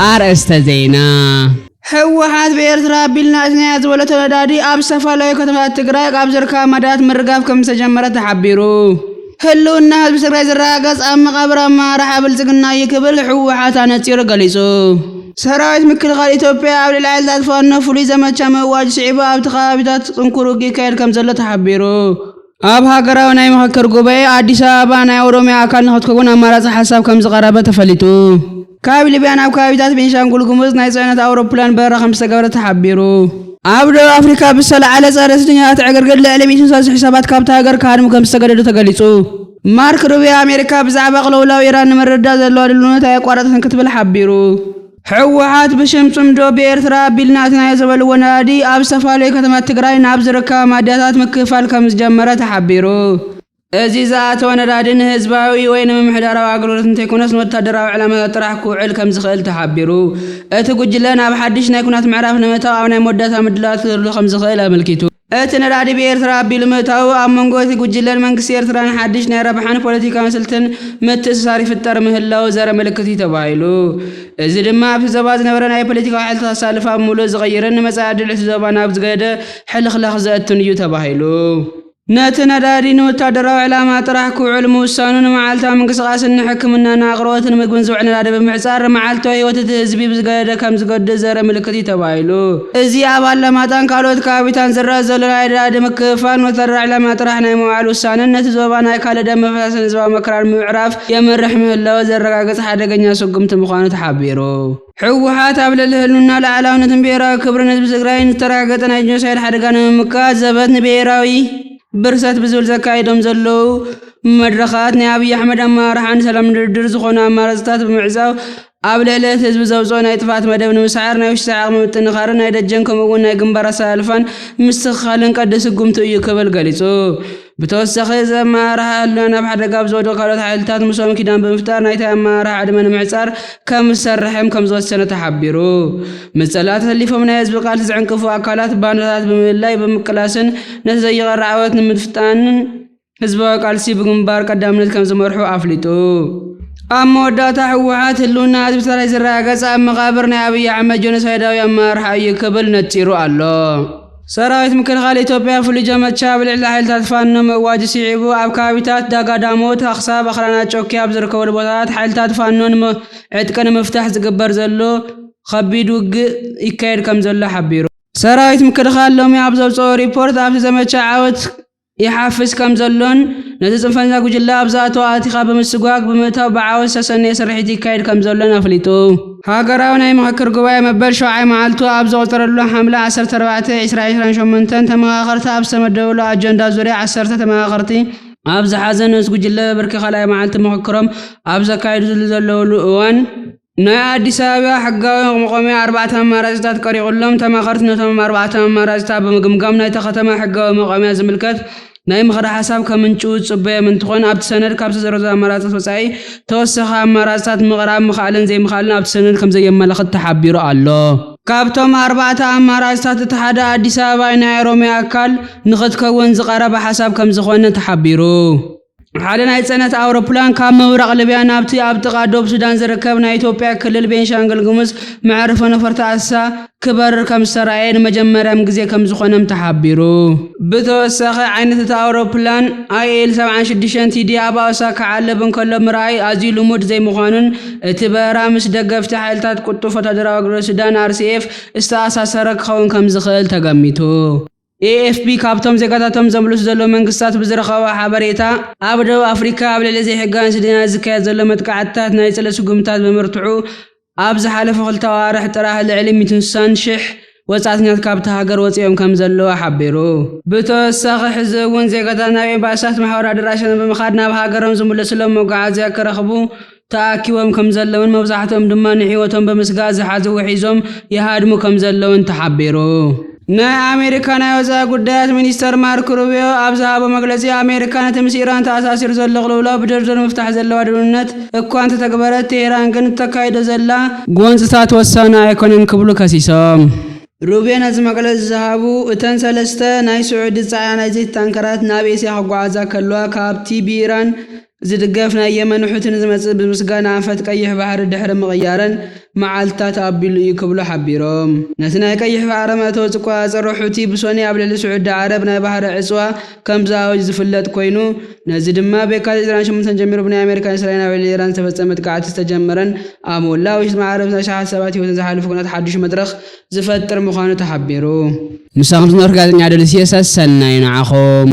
አርእስተ ዜና ህወሓት በኤርትራ ቢልናትና ያዝወለተ ነዳዲ ኣብ ዝተፈላለዩ ከተማታት ትግራይ ኣብ ዝርከብ መዳት ምርጋፍ ከም ዝተጀመረ ተሓቢሩ ህልውና ህዝቢ ትግራይ ዝረጋገጽ ኣብ መቃብር ኣመራርሓ ብልጽግና ይክብል ህወሓት ኣነጺሩ ገሊጹ ሰራዊት ምክልኻል ኢትዮጵያ ኣብ ልዕሊ ዓይልታት ፋኖ ፍሉይ ዘመቻ ምእዋጅ ስዒቡ ኣብቲ ከባቢታት ጽንኩር ውግእ ይካየድ ከም ዘሎ ተሓቢሩ ኣብ ሃገራዊ ናይ ምክክር ጉባኤ ኣዲስ ኣበባ ናይ ኦሮሚያ ኣካል ንኽትከውን ኣማራጺ ሓሳብ ከም ዝቐረበ ተፈሊጡ ካብ ሊብያ ናብ ከባቢታት ቤንሻንጉል ጉሙዝ ናይ ጽዕነት ኣውሮፕላን በረራ ከም ዝተገበረ ተሓቢሩ ኣብ ደቡብ ኣፍሪካ ብዝተለዓለ ጸረ ስደተኛታት ዕግርግር ልዕሊ 130 ሰባት ካብቲ ሃገር ክሃድሙ ከም ዝተገደዱ ተገሊጹ ማርክ ሩቢዮ ኣሜሪካ ብዛዕባ ቅልውላው ኢራን ንምርዳእ ዘለዋ ድልውነት ኣየቋረፀትን ክትብል ሓቢሩ ህወሓት ብሽምጭምዶ ብኤርትራ ቢልናትና የዘበልዎ ነዳዲ ኣብ ዝተፈላለዩ ከተማታት ትግራይ ናብ ዝርከባ ማድያታት ምክፍፋል ከም ዝጀመረ ተሓቢሩ እዚ ዝኣተወ ነዳዲ ንህዝባዊ ወይ ንምምሕዳራዊ ኣገልግሎት እንተይኮነስ ንወታደራዊ ዕላማታት ጥራሕ ክውዕል ከም ዝኽእል ተሓቢሩ እቲ ጉጅለ ናብ ሓድሽ ናይ ኩናት ምዕራፍ ንምእታው ኣብ ናይ መወዳእታ ምድላዋት ክህሉ ከም ዝኽእል ኣመልኪቱ እቲ ነዳዲ ብኤርትራ ኣቢሉ ምእታው ኣብ መንጎ እቲ ጉጅለን መንግስቲ ኤርትራን ሓድሽ ናይ ረብሓን ፖለቲካዊ ስልትን ምትእስሳር ይፍጠር ምህላው ዘረ ምልክት እዩ ተባሂሉ እዚ ድማ ኣብቲ ዞባ ዝነበረ ናይ ፖለቲካዊ ሓይልታት ኣሳልፋ ሙሉእ ዝቐይርን ንመጻኢ ዕድል እቲ ዞባ ናብ ዝገደ ሕልኽላኽ ዘእቱን እዩ ተባሂሉ ነቲ ነዳዲ ንወታደራዊ ዕላማ ጥራሕ ክውዕል ምውሳኑ ንመዓልታዊ ምንቅስቓስን ሕክምናን ኣቕርቦትን ምግብን ዝውዕል ነዳዲ ብምሕጻር መዓልታዊ ህይወት እቲ ህዝቢ ብዝገደ ከም ዝገድእ ዘረ ምልክት እዩ ተባሂሉ እዚ ኣብ ኣለማጣን ካልኦት ከባቢታትን ዝረአ ዘሎ ናይ ነዳዲ ምክፍፋል ወታደራዊ ዕላማ ጥራሕ ናይ ምውዓል ውሳነን ነቲ ዞባ ናይ ካልእ ደም መፋሰስን ህዝባዊ መከራን ምዕራፍ የመርሕ ምህላው ዘረጋግጽ ሓደገኛ ስጉምቲ ምዃኑ ተሓቢሩ ህወሓት ኣብ ልዕሊ ህልውና ሉዓላውነትን ብሄራዊ ክብርን ህዝቢ ትግራይ ዝተረጋገፀ ናይ ጀኖሳይድ ሓደጋ ንምምካት ዘበት ንብሄራዊ ብርሰት ብዝብል ዘካይዶም ዘለዉ መድረኻት ናይ ኣብይ ኣሕመድ ኣመራርሓን ሰላም ድርድር ዝኾኑ ኣማራጺታት ብምዕዛው ኣብ ልዕሊ እቲ ህዝቢ ዘውፅኦ ናይ ጥፋት መደብ ንምስዓር ናይ ውሽጢ ዓቕሚ ምጥንኻርን ናይ ደጀን ከምኡ'ውን ናይ ግንባር ኣሰላልፋን ምስትኽኻልን ቀዲ ስጉምቲ እዩ ክብል ገሊጹ ብተወሳኺ እዚ ኣመራርሓ ህልውና ናብ ሓደጋ ብዝወድቑ ካልኦት ሓይልታት ምስኦም ኪዳን ብምፍጣር ናይቲ ኣመራርሓ ዕድመ ንምዕጻር ከም ዝሰርሕም ከም ዝወሰነ ተሓቢሩ ምፅላት ህሊፎም ናይ ህዝቢ ቃልሲ ዝዕንቅፉ ኣካላት ባንዳታት ብምልላይ ብምቅላስን ነቲ ዘይቐር ዓወት ንምድፍጣንን ህዝባዊ ቃልሲ ብግንባር ቀዳምነት ከም ዝመርሑ ኣፍሊጡ ኣብ መወዳእታ ህወሓት ህልውና ህዝቢ ትግራይ ዝረጋገጽ ኣብ መቃብር ናይ ኣብይ ኣሕመድ ጆኖሳይዳዊ ኣመራርሓ እዩ ክብል ነጺሩ ኣሎ ሰራዊት ምክልኻል ኢትዮጵያ ፍሉይ ዘመቻ ኣብ ልዕሊ ሓይልታት ፋኖ ምእዋጅ ስዒቡ ኣብ ከባቢታት ዳጋዳሞት ኣኽሳብ ኣኽራናት ጮኪ ኣብ ዝርከበሉ ቦታታት ሓይልታት ፋኖ ዕጥቂ ንምፍታሕ ዝግበር ዘሎ ከቢድ ውግእ ይካየድ ከም ዘሎ ሓቢሩ ሰራዊት ምክልኻል ሎሚ ኣብ ዘውፅኦ ሪፖርት ኣብቲ ዘመቻ ዓወት ይሓፍዝ ከም ዘሎን ነቲ ጽንፈኛ ጉጅለ ኣብ ዝኣተወ ኣቲኻ ብምስጓግ ብምእታው ብዓወት ዝተሰነየ ስርሒት ይካየድ ከም ዘሎን ኣፍሊጡ ሃገራዊ ናይ ምክክር ጉባኤ መበል 7 መዓልቱ ኣብ ዘቑፀረሉ ሓምለ 14/2028 ተመኻኸርቲ ኣብ ዝተመደበሉ ኣጀንዳ ዙርያ 10 ተመኻኸርቲ ኣብ ዝሓዘ ንስ ጉጅለ ብርኪ ካልኣይ መዓልቲ ምክክሮም ኣብ ዘካይዱ ዘለውሉ እዋን ናይ ኣዲስ ኣበባ ሕጋዊ መቆሚያ 4 ኣማራጺታት ቀሪቑሎም ተመኻኸርቲ ነቶም 4 ኣማራጺታት ብምግምጋም ናይቲ ከተማ ሕጋዊ መቆሚያ ዝምልከት ናይ ምኽረ ሓሳብ ከም ምንጩ ጽበየ እንትኾን ኣብቲ ሰነድ ካብ ዝተዘረዘሩ ኣማራጺታት ወጻኢ ተወሳኺ ኣማራጺታት ምቕራብ ምኽኣልን ዘይምኽኣልን ኣብቲ ሰነድ ከም ዘየመላኽት ተሓቢሩ ኣሎ ካብቶም 4 ኣማራጺታት እቲ ሓደ ኣዲስ ኣበባ ናይ ኦሮሚያ ኣካል ንኽትከውን ዝቐረበ ሓሳብ ከም ዝኾነ ተሓቢሩ ሓደ ናይ ጽዕነት ኣውሮፕላን ካብ ምብራቕ ሊብያ ናብቲ ኣብ ጥቓ ደቡብ ሱዳን ዝርከብ ናይ ኢትዮጵያ ክልል ቤንሻንጉል ጉሙዝ መዕርፎ ነፈርቲ ኣሳ ክበርር ከም ዝተረኣየ ንመጀመርያም ግዜ ከም ዝኾነም ተሓቢሩ ብተወሳኺ ዓይነት እቲ ኣውሮፕላን IL 76 TD ኣብ ኣዋሳ ክዓልብ እንከሎ ምርኣይ ኣዝዩ ልሙድ ዘይምዃኑን እቲ በረራ ምስ ደገፍቲ ሓይልታት ቁጡፍ ወታደራዊ ኣገልግሎት ሱዳን RCF ዝተኣሳሰረ ክኸውን ከም ዝኽእል ተገሚቱ AFP ካብቶም ዜጋታቶም ዘምልሱ ዘሎ መንግስታት ብዝረኸበ ሓበሬታ ኣብ ደቡብ ኣፍሪካ ኣብ ልዕሊ ዘይሕጋውያን ስደተኛታት ዝካየድ ዘሎ መጥቃዕትታት ናይ ጽለ ስጉምትታት ብምርትዑ ኣብ ዝሓለፈ 2 ኣዋርሕ ጥራሕ ልዕሊ 160,000 ወጻእተኛታት ካብቲ ሃገር ወፂኦም ከም ዘለዉ ሓቢሩ ብተወሳኺ ሕዚ እውን ዜጋታት ናብ ኤምባሲታት ማሕበራዊ ኣዳራሻት ብምኻድ ናብ ሃገሮም ዝምለሱሎም መጓዓዝያ ክረኽቡ ተኣኪቦም ከም ዘለውን መብዛሕትኦም ድማ ንሕይወቶም ብምስጋእ ዝሓዝዎ ሒዞም ይሃድሙ ከም ዘለውን ተሓቢሩ ናይ ኣሜሪካ ናይ ወፃኢ ጉዳያት ሚኒስተር ማርክ ሩቢዮ ኣብ ዝሃቦ መግለጺ ኣሜሪካ ነቲ ምስ ኢራን ተኣሳሲሩ ዘሎ ቅልውላው ብድርድር ምፍታሕ ዘለዋ ድልውነት እኳ እንተተግበረት ቴህራን ግን ተካይዶ ዘላ ጎንፅታት ወሳኒ ኣይኮነን ክብሉ ከሲሶም ሩቢዮ ነዚ መግለጺ ዝሃቡ እተን 3 ናይ ስዑዲ ጻዕያናይ ዘይት ታንከራት ናብ ኤስያ ክጓዓዛ ከለዋ ካብቲ ብኢራን ዝድገፍና የመን ሁትን ዝመጽእ ብምስጋና አንፈት ቀይሕ ባህር ድሕሪ ምቕያረን መዓልታት ኣቢሉ ይክብሉ ሓቢሮም ነቲ ናይ ቀይሕ ባህር መእተዊ ዝቆጻጸር ሁቲ ብሶኒ ኣብ ልዕሊ ስዑድ ዓረብ ናይ ባህር ዕፅዋ ከም ዘኣውጅ ዝፍለጥ ኮይኑ ነዚ ድማ በየካቲት 28 ጀሚሩ ብናይ ኣሜሪካን እስራኤልን ኣብ ኢራን ዝተፈጸመ ጥቃዓት ዝተጀመረን ኣብ ሞላው ዓረብ ዝናሻሓት ሰባት ህይወትን ዝሓለፉ ኩነት ሓድሽ መድረኽ ዝፈጥር ምዃኑ ተሓቢሩ ንሳኹም ዝነበሩ ጋዜጠኛ ደልሲየስ ሰናይ ንዓኹም